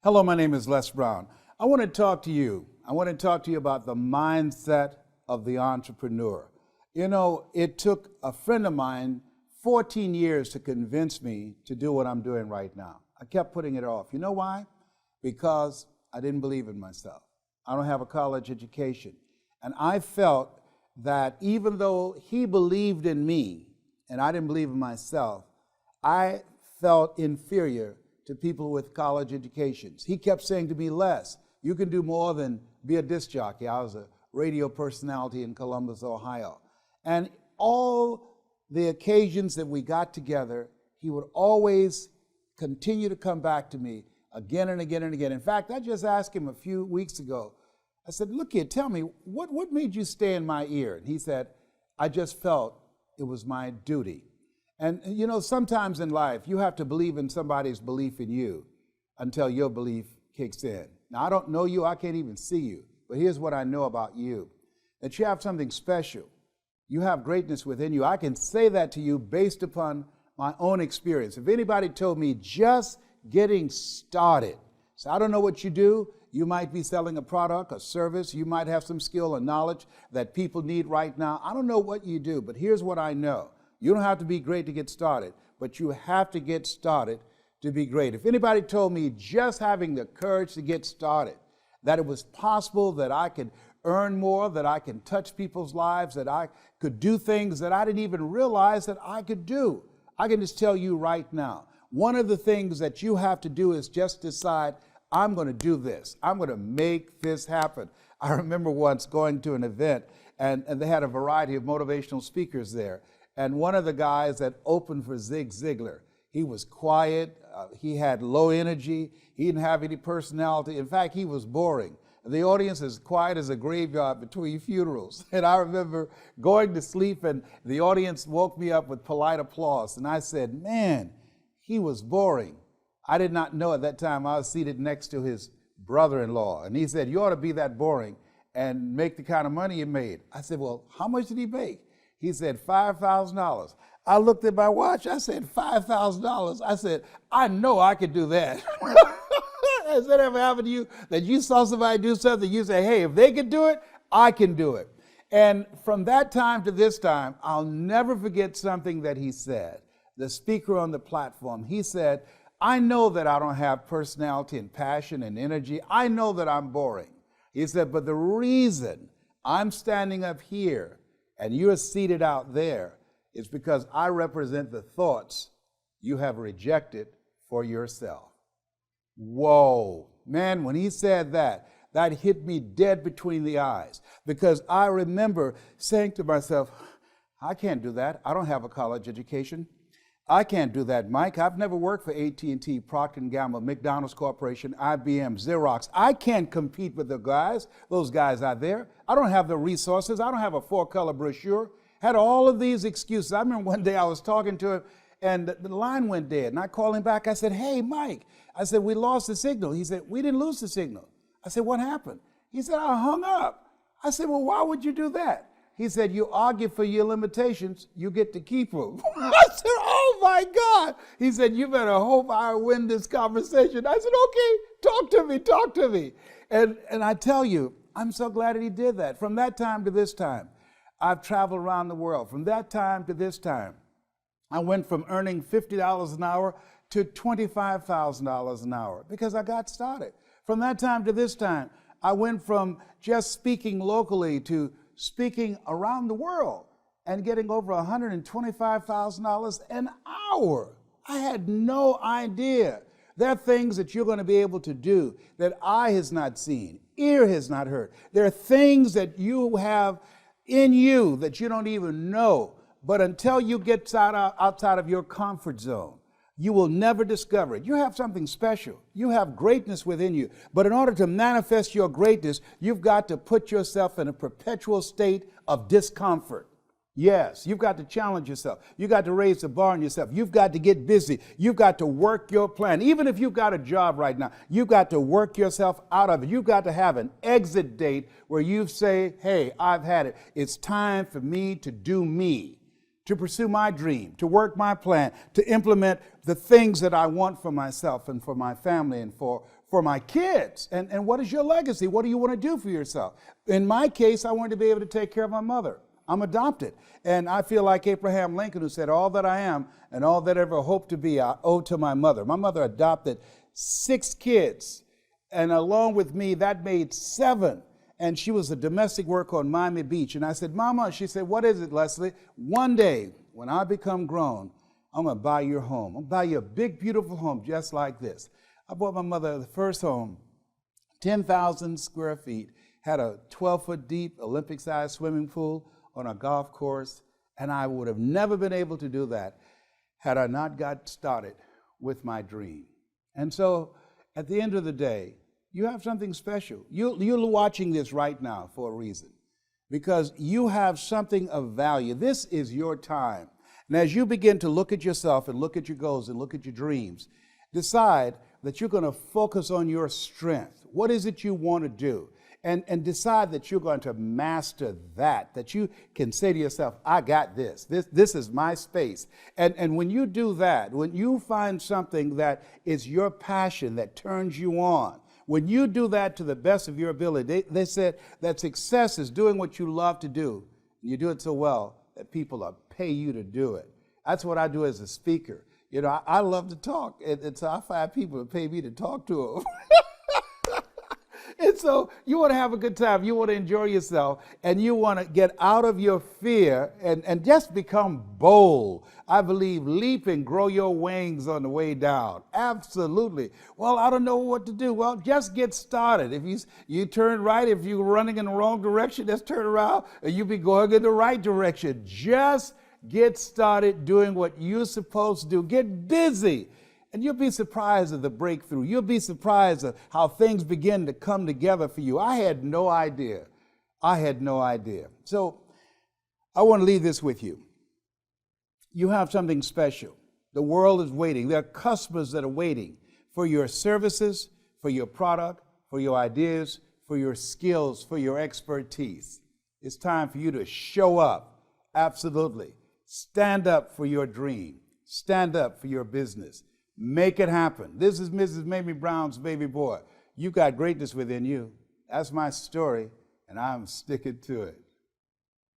Hello, my name is Les Brown. I want to talk to you. I want to talk to you about the mindset of the entrepreneur. You know, it took a friend of mine 14 years to convince me to do what I'm doing right now. I kept putting it off. You know why? Because I didn't believe in myself. I don't have a college education. And I felt that even though he believed in me and I didn't believe in myself, I felt inferior to people with college educations. He kept saying to me, Les, you can do more than be a disc jockey. I was a radio personality in Columbus, Ohio. And all the occasions that we got together, he would always continue to come back to me again and again and again. In fact, I just asked him a few weeks ago, I said, look here, tell me, what made you stay in my ear? And he said, I just felt it was my duty. And you know, sometimes in life, you have to believe in somebody's belief in you until your belief kicks in. Now, I don't know you, I can't even see you, but here's what I know about you, that you have something special. You have greatness within you. I can say that to you based upon my own experience. If anybody told me just getting started, so I don't know what you do, you might be selling a product, a service, you might have some skill or knowledge that people need right now. I don't know what you do, but here's what I know. You don't have to be great to get started, but you have to get started to be great. If anybody told me just having the courage to get started, that it was possible that I could earn more, that I can touch people's lives, that I could do things that I didn't even realize that I could do, I can just tell you right now, one of the things that you have to do is just decide, I'm going to do this. I'm going to make this happen. I remember once going to an event, and they had a variety of motivational speakers there. And one of the guys that opened for Zig Ziglar, he was quiet, he had low energy, he didn't have any personality. In fact, he was boring. The audience is quiet as a graveyard between funerals. And I remember going to sleep and the audience woke me up with polite applause. And I said, man, he was boring. I did not know at that time I was seated next to his brother-in-law. And he said, you ought to be that boring and make the kind of money he made. I said, well, how much did he make? He said, $5,000. I looked at my watch. I said, $5,000. I said, I know I could do that. Has that ever happened to you? That you saw somebody do something, you say, hey, if they could do it, I can do it. And from that time to this time, I'll never forget something that he said. The speaker on the platform, he said, I know that I don't have personality and passion and energy. I know that I'm boring. He said, but the reason I'm standing up here and you're seated out there, it's because I represent the thoughts you have rejected for yourself. Whoa, man, when he said that, that hit me dead between the eyes, because I remember saying to myself, I can't do that. I don't have a college education. I can't do that, Mike. I've never worked for AT&T, Procter & Gamble, McDonald's Corporation, IBM, Xerox. I can't compete with those guys out there. I don't have the resources. I don't have a 4-color brochure. Had all of these excuses. I remember one day I was talking to him and the line went dead. And I called him back. I said, hey, Mike. I said, we lost the signal. He said, we didn't lose the signal. I said, what happened? He said, I hung up. I said, well, why would you do that? He said, you argue for your limitations, you get to keep them. I said, oh my God. He said, you better hope I win this conversation. I said, okay, talk to me. And I tell you, I'm so glad that he did that. From that time to this time, I've traveled around the world. From that time to this time, I went from earning $50 an hour to $25,000 an hour because I got started. From that time to this time, I went from just speaking locally to speaking around the world and getting over $125,000 an hour. I had no idea. There are things that you're going to be able to do that eye has not seen, ear has not heard. There are things that you have in you that you don't even know. But until you get outside of your comfort zone, you will never discover it. You have something special. You have greatness within you. But in order to manifest your greatness, you've got to put yourself in a perpetual state of discomfort. Yes, you've got to challenge yourself. You've got to raise the bar on yourself. You've got to get busy. You've got to work your plan. Even if you've got a job right now, you've got to work yourself out of it. You've got to have an exit date where you say, hey, I've had it. It's time for me to do me. to pursue my dream, to work my plan, to implement the things that I want for myself and for my family and for my kids. And what is your legacy? What do you want to do for yourself? In my case, I wanted to be able to take care of my mother. I'm adopted. And I feel like Abraham Lincoln, who said, all that I am and all that I ever hope to be, I owe to my mother. My mother adopted 6 kids. And along with me, that made 7. And she was a domestic worker on Miami Beach. And I said, Mama, she said, what is it, Leslie? One day, when I become grown, I'm going to buy your home. I'm going to buy you a big, beautiful home just like this. I bought my mother the first home, 10,000 square feet, had a 12-foot deep Olympic-sized swimming pool on a golf course. And I would have never been able to do that had I not got started with my dream. And so at the end of the day, you have something special. You're watching this right now for a reason, because you have something of value. This is your time. And as you begin to look at yourself and look at your goals and look at your dreams, decide that you're going to focus on your strength. What is it you want to do? And decide that you're going to master that you can say to yourself, I got this. This is my space. And when you do that, when you find something that is your passion, that turns you on, when you do that to the best of your ability, they said that success is doing what you love to do. You do it so well that people pay you to do it. That's what I do as a speaker. You know, I love to talk, and so I find people to pay me to talk to them. And so you want to have a good time, you want to enjoy yourself, and you want to get out of your fear and just become bold. I believe leap and grow your wings on the way down. Absolutely. Well, I don't know what to do. Well, just get started. If you turn right, if you're running in the wrong direction, just turn around and you'll be going in the right direction. Just get started doing what you're supposed to do. Get busy. And you'll be surprised at the breakthrough. You'll be surprised at how things begin to come together for you. I had no idea. So I want to leave this with you. You have something special. The world is waiting. There are customers that are waiting for your services, for your product, for your ideas, for your skills, for your expertise. It's time for you to show up. Absolutely. Stand up for your dream. Stand up for your business. Make it happen. This is Mrs. Mamie Brown's baby boy. You've got greatness within you. That's my story, and I'm sticking to it.